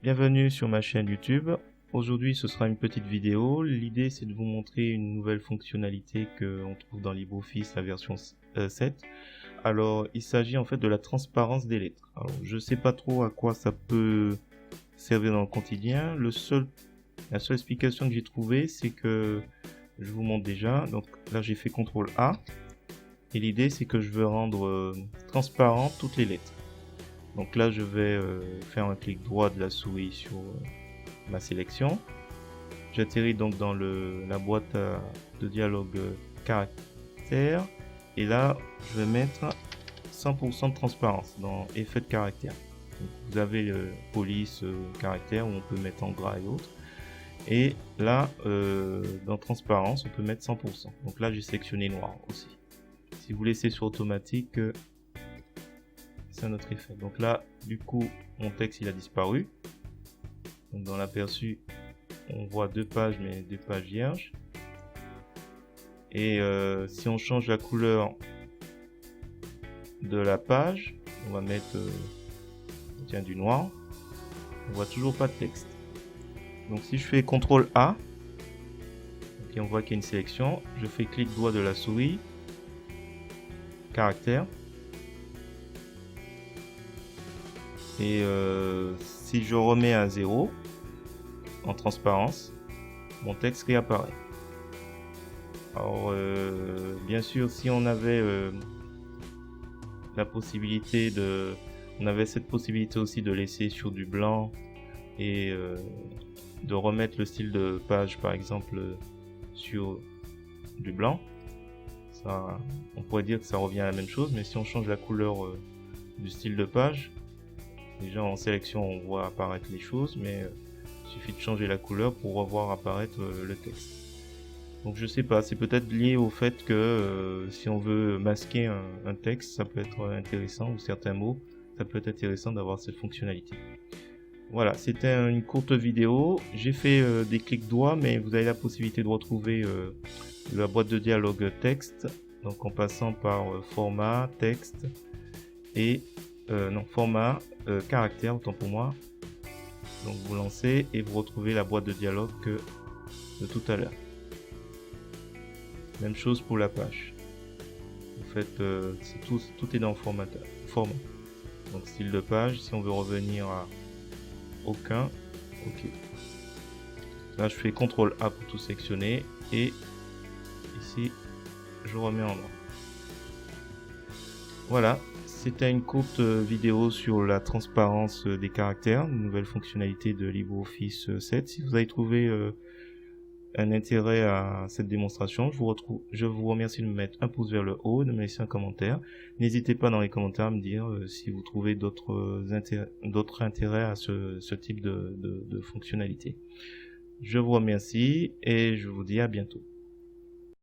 Bienvenue sur ma chaîne YouTube. Aujourd'hui ce sera une petite vidéo. L'idée c'est de vous montrer une nouvelle fonctionnalité qu'on trouve dans LibreOffice la version 7. Alors il s'agit en fait de la transparence des lettres. Alors je sais pas trop à quoi ça peut servir dans le quotidien. La seule explication que j'ai trouvée c'est que je vous montre déjà. Donc là j'ai fait CTRL A et l'idée c'est que je veux rendre transparent toutes les lettres. Donc là, je vais faire un clic droit de la souris sur ma sélection. J'atterris donc dans la boîte de dialogue caractère. Et là, je vais mettre 100% de transparence dans effet de caractère. Donc, vous avez le police caractère où on peut mettre en gras et autres. Et là, dans transparence, on peut mettre 100%. Donc là, j'ai sélectionné noir aussi. Si vous laissez sur automatique, c'est un autre effet. Donc là, du coup, mon texte il a disparu. Donc dans l'aperçu, on voit deux pages, mais deux pages vierges. Et si on change la couleur de la page, on va mettre du noir. On voit toujours pas de texte. Donc si je fais CTRL A, et on voit qu'il y a une sélection. Je fais clic droit de la souris, caractère. Et si je remets à 0 en transparence, mon texte réapparaît. Alors bien sûr, si on avait la possibilité on avait cette possibilité aussi de laisser sur du blanc et de remettre le style de page par exemple sur du blanc, ça, on pourrait dire que ça revient à la même chose, mais si on change la couleur du style de page, déjà en sélection on voit apparaître les choses, mais il suffit de changer la couleur pour revoir apparaître le texte. Donc je sais pas, c'est peut-être lié au fait que si on veut masquer un texte, ça peut être intéressant, ou certains mots, ça peut être intéressant d'avoir cette fonctionnalité. Voilà, c'était une courte vidéo. J'ai fait des clics droits, mais vous avez la possibilité de retrouver la boîte de dialogue texte, donc en passant par format, texte et format, caractère, autant pour moi. Donc vous lancez et vous retrouvez la boîte de dialogue de tout à l'heure. Même chose pour la page. En fait, tout est dans le format. Donc style de page, si on veut revenir à aucun, ok. Là je fais CTRL A pour tout sélectionner et ici je remets en noir. Voilà, c'était une courte vidéo sur la transparence des caractères, une nouvelle fonctionnalité de LibreOffice 7. Si vous avez trouvé un intérêt à cette démonstration, je vous remercie de me mettre un pouce vers le haut, de me laisser un commentaire. N'hésitez pas dans les commentaires à me dire si vous trouvez d'autres intérêts à ce type de fonctionnalité. Je vous remercie et je vous dis à bientôt.